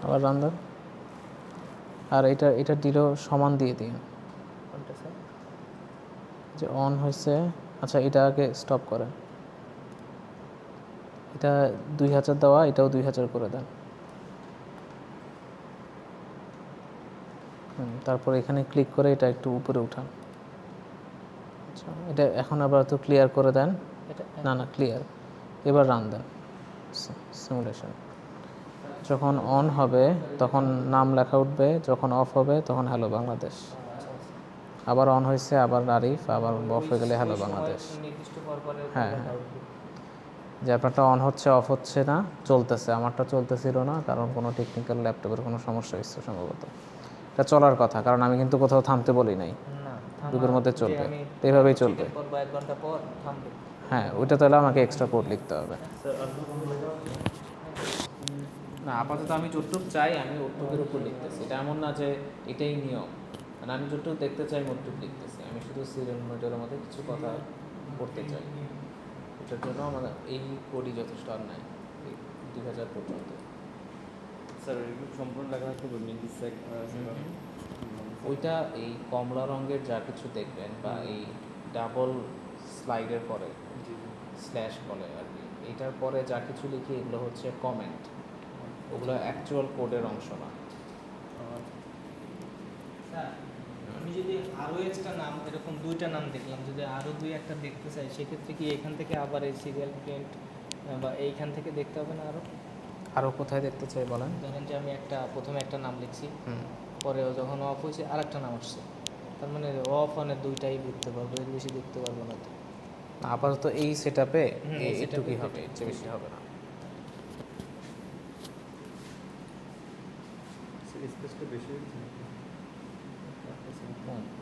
আবার রান দেন, আর এটা দিলেও সমান দিয়ে দিন। কোনটা স্যার? যে অন হয়েছে, আচ্ছা এটা আগে স্টপ করেন। এটা 2000 দেওয়া, এটাও 2000 করে দেন। তারপর এখানে ক্লিক করে এটা একটু উপরে উঠান। আচ্ছা, এটা এখন আবার তো ক্লিয়ার করে দেন। এটা না না, ক্লিয়ার। এবার রান দেন সিমুলেশন। যখন অন হবে তখন নাম লেখা উঠবে, যখন অফ হবে তখন হ্যালো বাংলাদেশ। আবার অন হয়েছে, আবার আরিফ, আবার অফ হয়ে গেলে হ্যালো বাংলাদেশ। নির্দিষ্ট পর পরে হ্যাঁ, হ্যাঁ। যে আপনারটা অন হচ্ছে, অফ হচ্ছে না, চলতেছে। আমারটা চলতেছিল না, কারণ কোনো টেকনিক্যাল ল্যাপটপের কোনো সমস্যা হয়েছে সম্ভবত। এটা চলার কথা, কারণ আমি কিন্তু কোথাও থামতে বলি নাই। গ্রুপের মধ্যে চলবে, তো এভাবেই চলবে। পর বা 1 ঘন্টা পর থামবে। হ্যাঁ, ওইটা তাহলে আমাকে এক্সট্রা কোড লিখতে হবে। স্যার আলহামদুলিল্লাহ না, আপাতত আমি যতটুকু চাই আমি ওটুকুর উপর লিখতেছি। এটা এমন না যে এটাই নিয়ম, মানে আমি যতটুকু দেখতে চাই ওটুকু লিখতেছি। আমি শুধু সিরিয়াল মনিটরের মধ্যে কিছু কথা পড়তে চাই, এটার জন্য আমার এই কোডই যথেষ্ট। আর নাই 2000 পর্যন্ত। স্যার এগুলো সম্পূর্ণ লেখা থাকতে বলবেন কি স্যার? ওইটা এই কমলা রঙের যা কিছু দেখবেন, বা এই ডাবল স্লাইডের পরে জি স্ল্যাশ বলে আর কি, এইটার পরে যা কিছু লিখি এগুলো হচ্ছে কমেন্ট, ওগুলো অ্যাকচুয়াল কোডের অংশ না। স্যার আমি যদি আরও এক্সট্রা নাম, এরকম 2টা নাম দেখলাম, যদি আরও 2-1টা দেখতে চাই সেক্ষেত্রে কি এখান থেকে আবার এই সিরিয়াল প্রিন্ট বা এইখান থেকে দেখতে হবে না? আরও কোথায় দেখতে চাই বলেন? ধরেন যে আমি প্রথমে একটা নাম লিখছি, পরেও যখন অফ হয়েছে আরেকটা নাম আসছে, তার মানে অফ অনের 2টাই দেখতে পারবো, এর বেশি দেখতে পারবো না তো? আপাতত এই সেটআপে এই এটুকুই setup-এ হবে, এর চেয়ে বেশি হবে না। স্যার স্পেসটা বেশি হয়েছে।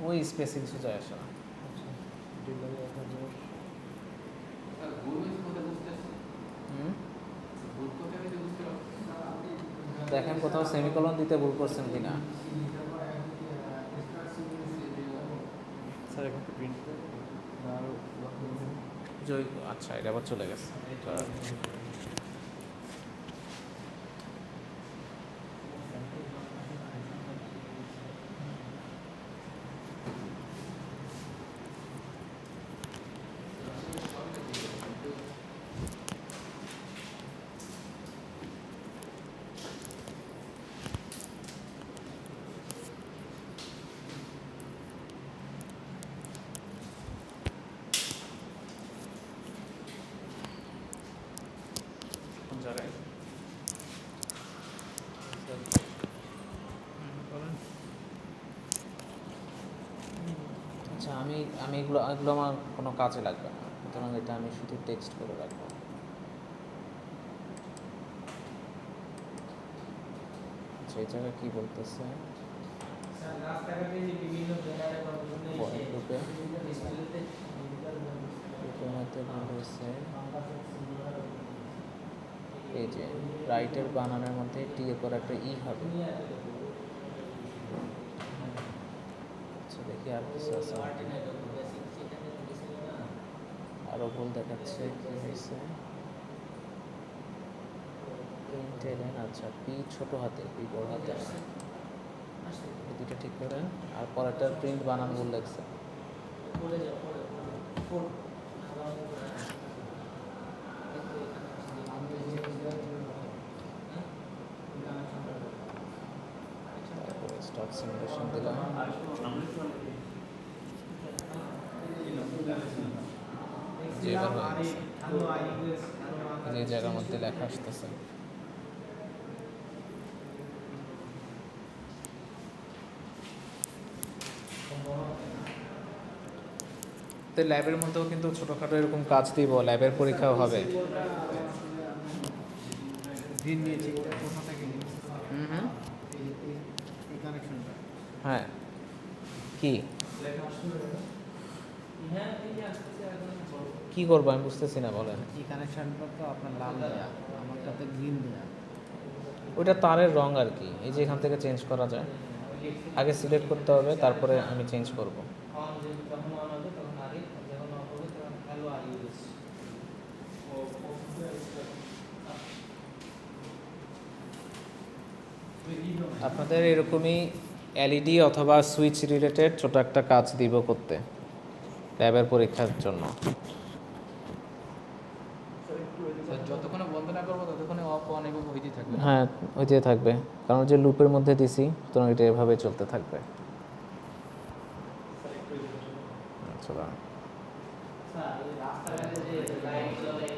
ওই স্পেসে কিছু যায় আসে না। ডিলার 1000। হুম? দেখেন কোথাও সেমিকলন দিতে ভুল করছেন কিনা। স্যার এখন প্রিন্ট আর জয়, আচ্ছা এটা আবার চলে গেছে। কোন জায়গায়? আচ্ছা আমি আমি এগুলো এগুলো আমার কোনো কাজে লাগবে না, সুতরাং এটা আমি শুধু টেক্সট করে রাখবো। আচ্ছা এই জায়গায় কী বলতেছে স্যার রাস্তাঘাটে যে বিভিন্ন ব্যানারে প্রদর্শনে পয়েন্ট গ্রুপে ডিসপ্লেতে গ্রুপের মধ্যে বলতেছে এই যে রাইটের বানানের মধ্যে টি এর পর একটা ই হবে। আচ্ছা দেখি আর কিছু আছে নাকি। আরও ভুল দেখাচ্ছে, কি হয়েছে প্রিন্ট এলেন। আচ্ছা পি ছোট হাতে, পি বড় হাতে, এই দুটো ঠিক করেন। আর পরেরটার প্রিন্ট বানান ভুল লাগছে। তারপরে স্টক সিমুলেশন দিলাম, যে এবার হয়ে গেছে। যে জায়গার মধ্যে লেখা আসতেছে তো ল্যাবের মধ্যেও কিন্তু ছোটোখাটো এরকম কাজ দিব, ল্যাবের পরীক্ষাও হবে। দিন নিয়েছি এটা কোথা থেকে হুম হুম এই কানেকশনটা হ্যাঁ কি কি করবো আমি বুঝতেছি না, বলেন। এই কানেকশনটা তো আপনার লাল দেয়া, আমারটাতে গ্রিন দেয়া। ওইটা তারের রং আর কি, এই যে এখান থেকে চেঞ্জ করা যায়। আগে সিলেক্ট করতে হবে, তারপরে আমি চেঞ্জ করব। আপনাদের এরকমই এলইডি অথবা সুইচ রিলেটেড ছোট একটা কাজ দিব করতে ল্যাবের পরীক্ষার জন্য। যতক্ষণে বন্ধ না করবো ততক্ষণে অফ অন এবং হইতেই থাকবে। হ্যাঁ ওইটাই থাকবে, কারণ যে লুপের মধ্যে দিছি সুতরাং এটা এভাবে চলতে থাকবে। আচ্ছা রাস্তাঘাটে যে লাইট জ্বলে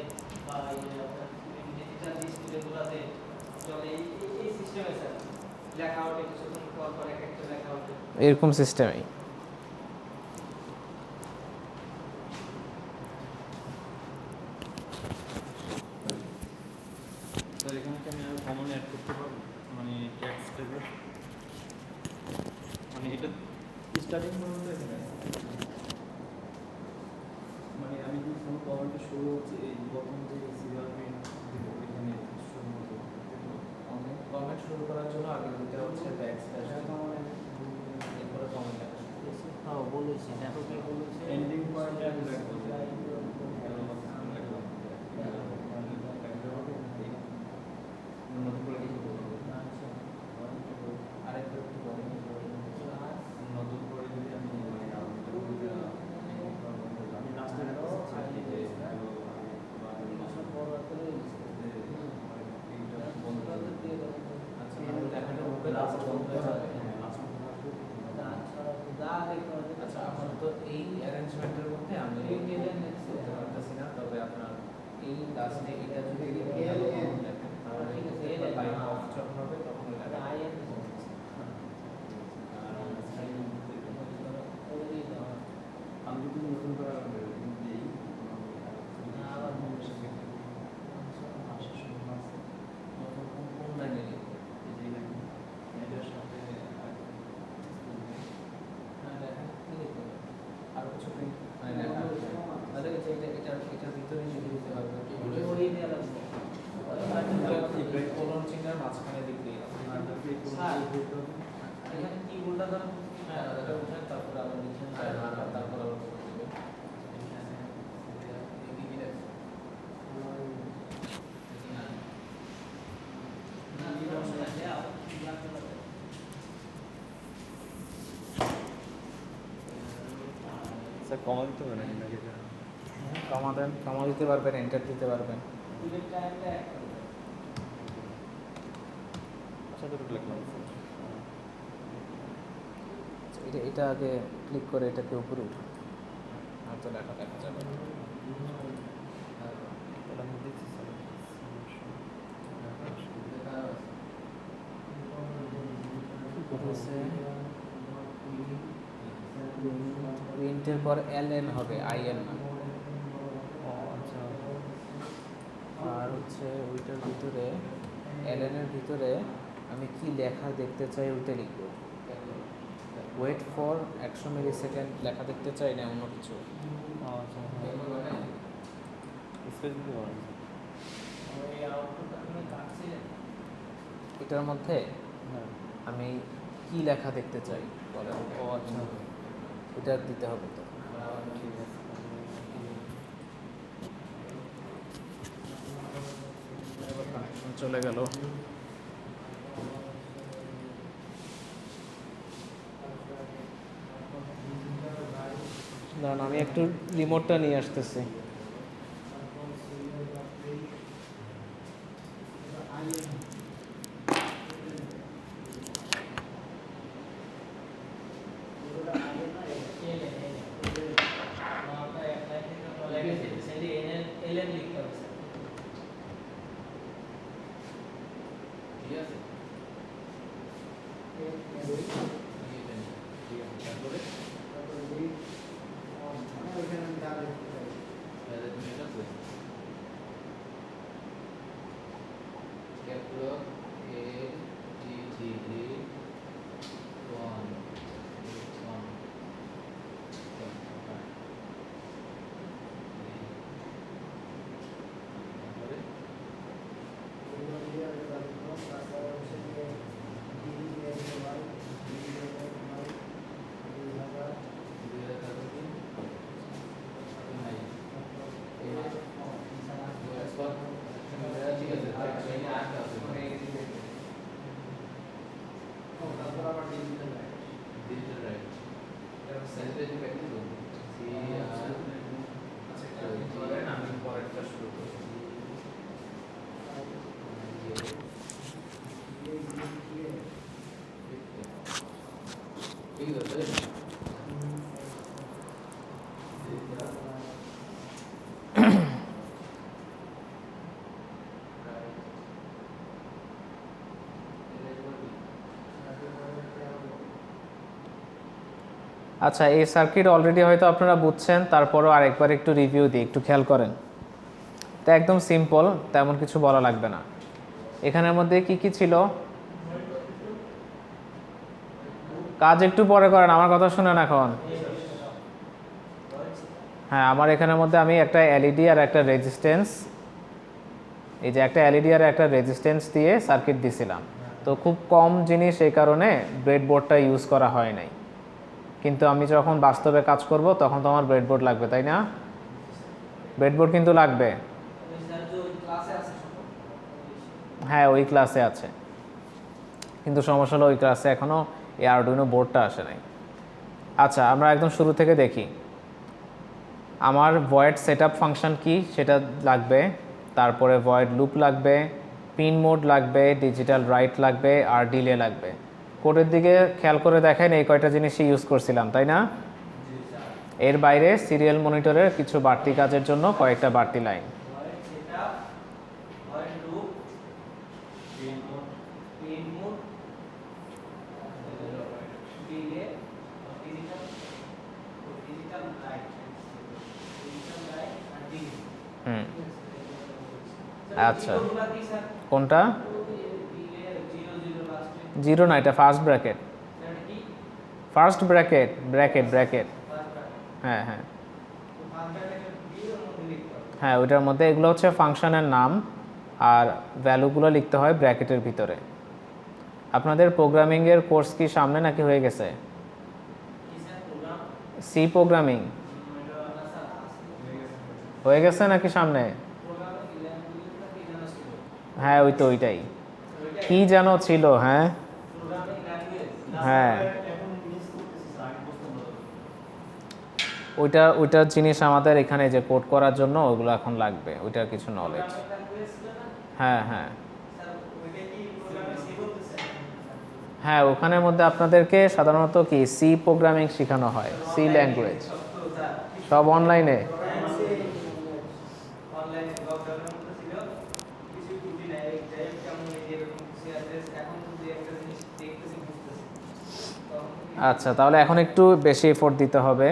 বা ডিজিটাল ডিসপ্লেগুলোতে জ্বলে এই সিস্টেমে স্যার লেখা ওঠে কিছুক্ষণ পর পর এক একটা লেখা ওঠে এরকম সিস্টেমেই। স্যার এখানে কি আমি আর কমন অ্যাড করতে পারবো, মানে টেক্সট টাইপের, মানে এটা স্টার্টিং পর্যন্ত এখানে, মানে আমি যদি কোনো কমেন্টে শুরু হচ্ছে এই প্রথম যে সিরিয়াল প্রিন্ট দিব এখানে শুরু হতো কমেন্ট শুরু করার জন্য আগে দুটো হচ্ছে ব্যাকস্ল্যাশ, এরপরে কমেন্ট লেখা। হ্যাঁ বলেছি নেটওয়ার্কে বলেছি এন্ডিং পয়েন্ট আমি রাখবো নতুন করে কিছু বলবো, আরেকটু একটু বলেন। নতুন করে যদি আমি মানে আমি লাস্টে আচ্ছা মানে লেখাটা উপরে লাস্ট বন্ধ হয়ে যাবে। আচ্ছা আপাতত এই অ্যারেঞ্জমেন্টের মধ্যে আমি বলতে পারতেছি না, তবে আপনার এই লাস্টে এটা যদি দেখেন তাহলে লাইন অফ যখন হবে তখন ওই লেখাটা আমি যদি নতুন করে দিই কোন লাইনে লিখবো? এটার সাথে স্যার কমা দিতে হবে নাকি নাকি কমা দেন, কমা দিতে পারবেন, এন্টার দিতে পারবেন। আচ্ছা দুটো লিখলাম স্যার। এটা আগে ক্লিক করে এটাকে উপরে উঠান, আর তো লেখা দেখা যাবে না। এটা আমি দিচ্ছি স্যার। প্রিন্টের পর LN হবে, IN না। ও আচ্ছা। আর হচ্ছে ওইটার ভিতরে LN এর ভিতরে আমি কি লেখা দেখতে চাই ওইটা লিখব। ওয়েট ফর 100 মিলি সেকেন্ড লেখা দেখতে চাই না অন্য কিছু। ও আচ্ছা স্পেস দিতে পারেন এটার মধ্যে হ্যাঁ। আমি কি লেখা দেখতে চাই বলেন। ও আচ্ছা এটা দিতে হবে তো। ঠিক আছে। চলে গেল। দাঁড়ান আমি একটু রিমোটটা নিয়ে আসতেছি। আচ্ছা এই সার্কিট অলরেডি হয়তো আপনারা বুঝছেন, তারপরও আরেকবার একটু রিভিউ দিই, একটু খেয়াল করেন। তো একদম সিম্পল, তেমন কিছু বলা লাগবে না। এখানের মধ্যে কি কি ছিল, কাজ একটু পরে করেন, আমার কথা শুনেন এখন। হ্যাঁ আমার এখানের মধ্যে আমি একটা এলইডি আর একটা রেজিস্ট্যান্স, এই যে একটা এলইডি আর একটা রেজিস্ট্যান্স দিয়ে সার্কিট দিছিলাম। তো খুব কম জিনিস, এই কারণে ব্রেডবোর্ডটা ইউজ করা হয় নাই। কিন্তু আমি যখন বাস্তবে কাজ করব তখন তো আমার ব্রেডবোর্ড লাগবে, তাই না? ব্রেডবোর্ড কিন্তু লাগবে। হ্যাঁ ওই ক্লাসে আছে, কিন্তু সমস্যা হলো ওই ক্লাসে এখনও এই আরডুইনো বোর্ডটা আসে নাই। আচ্ছা আমরা একদম শুরু থেকে দেখি। আমার ভয়েড সেটআপ ফাংশন কি সেটা লাগবে, তারপরে ভয়েড লুপ লাগবে, পিন মোড লাগবে, ডিজিটাল রাইট লাগবে, আর ডিলে লাগবে। কোডের দিকে খেয়াল করে দেখেন, এই কয়টা জিনিসই ইউজ করছিলাম, তাই না? এর বাইরে সিরিয়াল মনিটরের কিছু বাড়তি কাজের জন্য কয়েকটা বাড়তি লাইন। আচ্ছা কোনটা? জিরো না, এটা first bracket. First bracket, bracket bracket. হ্যাঁ হ্যাঁ হ্যাঁ ওইটার মধ্যে এগুলো হচ্ছে ফাংশনের নাম, আর ভ্যালুগুলো লিখতে হয় ব্র্যাকেটের ভিতরে। আপনাদের প্রোগ্রামিংয়ের কোর্স কি সামনে নাকি হয়ে গেছে? সি প্রোগ্রামিং হয়ে গেছে নাকি সামনে? হ্যাঁ ওই তো ওইটাই, কি যেন ছিল। হ্যাঁ হ্যাঁ ওইটার জিনিস আমাদের এখানে যে কোড করার জন্য ওইগুলো এখন লাগবে, ওইটার কিছু নলেজ। হ্যাঁ হ্যাঁ হ্যাঁ, ওখানের মধ্যে আপনাদেরকে সাধারণত কি সি প্রোগ্রামিং শেখানো হয়, সি ল্যাঙ্গুয়েজ, সব অনলাইনে। অনলাইনে লকডাউনের মধ্যে ছিল, কিছু ত্রুটি নাই, যাই হোক কেমন এরকম কিছু অ্যাড্রেস এখন যে একটা জিনিস দেখতেছি বুঝতেছি। আচ্ছা, তাহলে এখন একটু বেশি এফোর্ট দিতে হবে,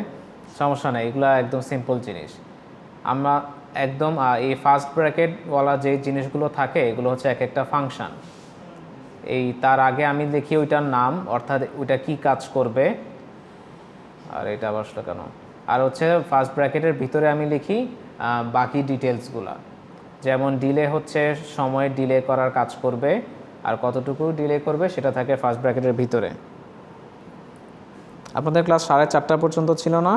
সমস্যা নেই, এগুলো একদম সিম্পল জিনিস। আমরা একদম এই ফার্স্ট ব্র্যাকেট বলা যে জিনিসগুলো থাকে এগুলো হচ্ছে এক একটা ফাংশন। এই তার আগে আমি লিখি ওইটার নাম, অর্থাৎ ওইটা কি কাজ করবে। আর এটা আবার সেটা কেন, আর হচ্ছে ফার্স্ট ব্র্যাকেটের ভিতরে আমি লিখি বাকি ডিটেলসগুলা, যেমন ডিলে হচ্ছে সময় ডিলে করার কাজ করবে, আর কতটুকু ডিলে করবে সেটা থাকে ফার্স্ট ব্র্যাকেটের ভিতরে। আপনাদের ক্লাস 4:30 পর্যন্ত ছিল না?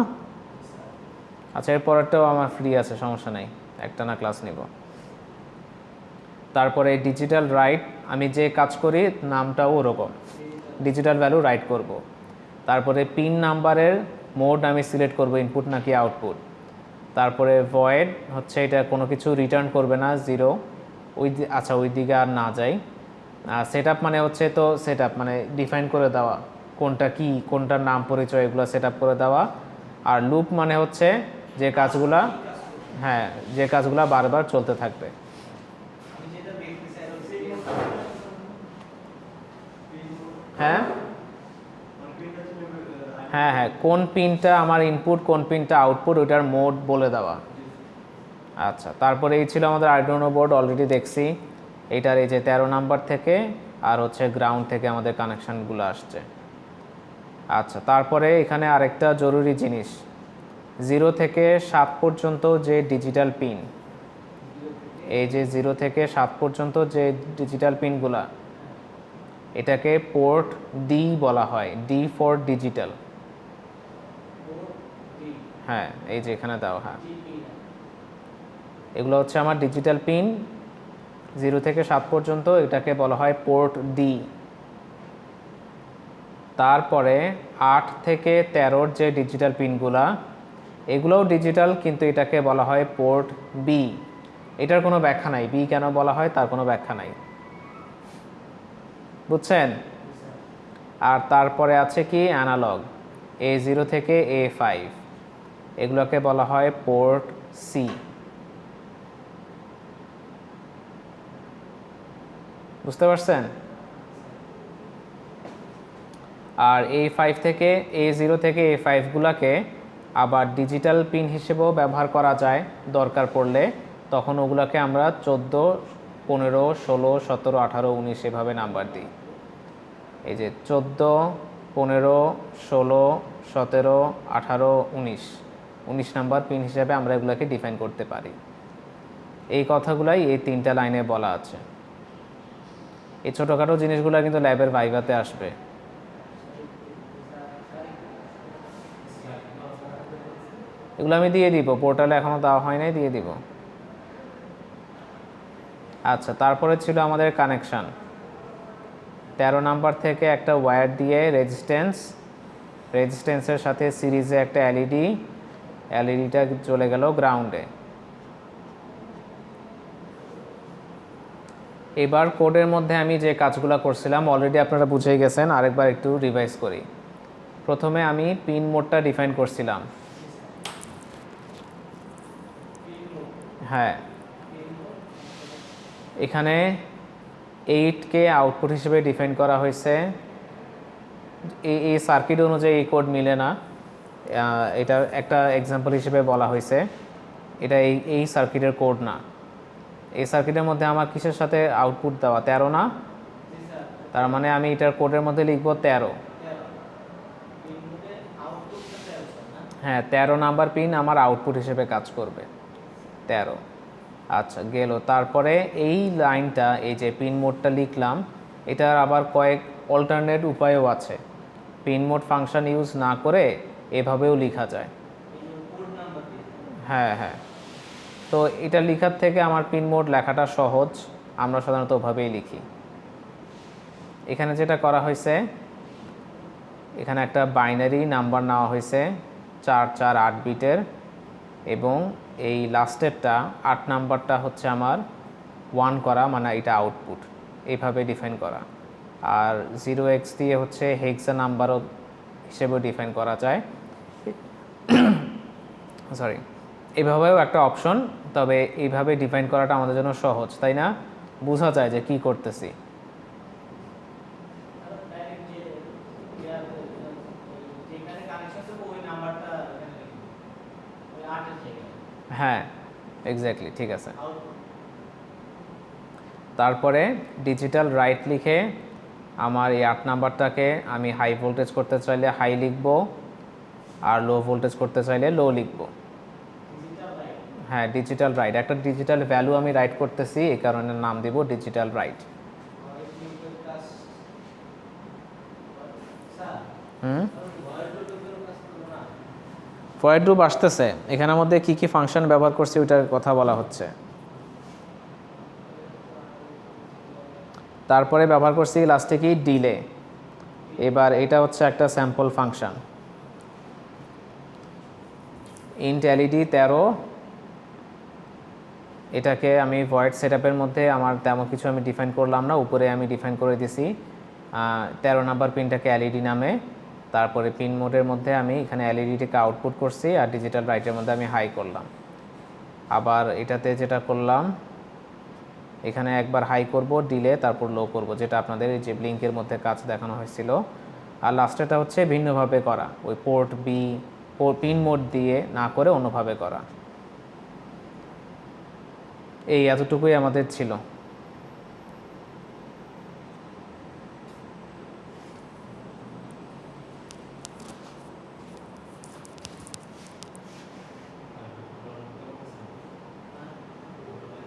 আচ্ছা, এর পরেরটাও আমার ফ্রি আছে, সমস্যা নেই, একটা না ক্লাস নিব। তারপরে ডিজিটাল রাইট, আমি যে কাজ করি নামটাও ওরকম, ডিজিটাল ভ্যালু রাইট করব। তারপরে পিন নাম্বারের মোড আমি সিলেক্ট করব, ইনপুট নাকি আউটপুট। তারপরে ভয়েড হচ্ছে এটা কোনো কিছু রিটার্ন করবে না, জিরো। আচ্ছা, ওই দিকে আর না যাই। সেট আপ মানে হচ্ছে তো সেট আপ মানে ডিফাইন করে দেওয়া, কোনটা কি, কোনটার নাম পরিচয়, এগুলো সেট আপ করে দেওয়া। আর লুপ মানে হচ্ছে যে কাজগুলা, হ্যাঁ, যে কাজগুলা বারবার চলতে থাকবে। হ্যাঁ হ্যাঁ হ্যাঁ, কোন পিনটা আমার ইনপুট, কোন পিনটা আউটপুট, ওইটার মোড বলে দেওয়া। আচ্ছা, তারপরে এই ছিল আমাদের আরডুইনো বোর্ড, অলরেডি দেখছি। এইটার এই যে 13 নাম্বার থেকে আর হচ্ছে গ্রাউন্ড থেকে আমাদের কানেকশানগুলো আসছে। আচ্ছা, তারপরে এখানে আরেকটা জরুরি জিনিস, 0 থেকে 7 পর্যন্ত যে ডিজিটাল পিন, এই যে 0 থেকে 7 পর্যন্ত যে ডিজিটাল পিনগুলা, এটাকে পোর্ট ডি বলা হয়, ডি ফর ডিজিটাল। হ্যাঁ, এই যে এখানে দাও, হ্যাঁ, এগুলো হচ্ছে আমার ডিজিটাল পিন 0 থেকে 7 পর্যন্ত, এটাকে বলা হয় পোর্ট ডি। তারপরে 8 থেকে 13 যে ডিজিটাল পিনগুলা, এগুলোও ডিজিটাল, কিন্তু এটাকে বলা হয় পোর্ট বি। এটার কোনো ব্যাখ্যা নাই, বি কেন বলা হয় তার কোনো ব্যাখ্যা নাই, বুঝছেন? আর তারপরে আছে কি অ্যানালগ, A0 থেকে A5, এগুলোকে বলা হয় পোর্ট সি। বুঝতে পারছেন? আর A5 থেকে A0 থেকে A5 গুলাকে আবার ডিজিটাল পিন হিসেবেও ব্যবহার করা যায় দরকার পড়লে, তখন ওগুলোকে আমরা 14, 15, 16, 17, 18, 19 এভাবে নাম্বার দিই। এই যে 14, 15, 16, 17, 18, 19 নাম্বার পিন হিসেবে আমরা এগুলোকে ডিফাইন করতে পারি। এই কথাগুলাই এই 3টা লাইনে বলা আছে। এই ছোটোখাটো জিনিসগুলো কিন্তু ল্যাবের ভাইভাতে আসবে। এগুলো আমি দিয়ে দিব, পোর্টালে এখনও দেওয়া হয় নাই, দিয়ে দিব। আচ্ছা, তারপরে ছিল আমাদের কানেকশান, 13 নাম্বার থেকে একটা ওয়্যার দিয়ে রেজিস্ট্যান্সের সাথে সিরিজে একটা এলইডিটা চলে গেল গ্রাউন্ডে। এবার কোডের মধ্যে আমি যে কাজগুলো করছিলাম অলরেডি আপনারা বুঝেই গেছেন, আরেকবার একটু রিভাইজ করি। প্রথমে আমি পিন মোডটা ডিফাইন করছিলাম, হ্যাঁ, এখানে 8কে আউটপুট হিসেবে ডিফাইন করা হয়েছে। এই সার্কিট অনুযায়ী এই কোড মিলে না, এটা একটা এক্সাম্পল হিসেবে বলা হয়েছে, এটা এই সার্কিটের কোড না। এই সার্কিটের মধ্যে আমার কিসের সাথে আউটপুট দেওয়া, 13 না? তার মানে আমি এটার কোডের মধ্যে লিখব 13। হ্যাঁ, 13 নাম্বার পিন আমার আউটপুট হিসেবে কাজ করবে, 13। আচ্ছা, গেল। তারপরে এই লাইনটা, এই যে পিন মোডটা লিখলাম, এটার আবার কয়েক অল্টারনেট উপায়ও আছে। পিন মোড ফাংশন ইউজ না করে এভাবেও লেখা যায়। হ্যাঁ হ্যাঁ, তো এটা লেখার থেকে আমার পিন মোড লেখাটা সহজ, আমরা সাধারণত ওভাবেই লিখি। এখানে যেটা করা হয়েছে, এখানে একটা বাইনারি নাম্বার নেওয়া হয়েছে 4 বিটের, এবং এই লাস্টেরটা 8 নাম্বারটা হচ্ছে আমার 1 করা, মানে এটা আউটপুট, এইভাবে ডিফাইন করা। আর 0x দিয়ে হচ্ছে হেক্সা নাম্বারও হিসেবেও ডিফাইন করা যায়, সরি, এভাবেও একটা অপশন। তবে এইভাবে ডিফাইন করাটা আমাদের জন্য সহজ, তাই না? বোঝা যায় যে কি করতেছি। হ্যাঁ, এক্স্যাক্টলি, ঠিক আছে। তারপরে ডিজিটাল রাইট লিখে আমার এই 8 নাম্বারটাকে আমি হাই ভোল্টেজ করতে চাইলে হাই লিখব, আর লো ভোল্টেজ করতে চাইলে লো লিখব। হ্যাঁ, ডিজিটাল রাইট, একটা ডিজিটাল ভ্যালু আমি রাইট করতেছি, এই কারণে নাম দিব ডিজিটাল রাইট। ফয়েড লুপ আসতেছে, এখানের মধ্যে কি কি ফাংশন ব্যবহার করছি ওইটার কথা বলা হচ্ছে। তারপরে ব্যবহার করছি লাস্টে কি ডিলে। এবার এটা হচ্ছে একটা স্যাম্পল ফাংশন, ইন্ট এলইডি 13। এটাকে আমি ভয়েড সেটআপের মধ্যে আমার তেমন কিছু আমি ডিফাইন করলাম না, উপরে আমি ডিফাইন করে দিছি 13 নাম্বার পিনটাকে এলইডি নামে। তারপরে পিন মোডের মধ্যে আমি এখানে এলইডিটাকে আউটপুট করছি, আর ডিজিটাল রাইটের মধ্যে আমি হাই করলাম। আবার এটাতে যেটা করলাম, এখানে একবার হাই করব ডিলে, তারপর লো করব, যেটা আপনাদের এই যে ব্লিঙ্কের মধ্যে কাজ দেখানো হয়েছিল। আর লাস্টেটা হচ্ছে ভিন্নভাবে করা, ওই পোর্ট বি পিন মোড দিয়ে না করে অন্যভাবে করা। এই এতটুকুই আমাদের ছিল।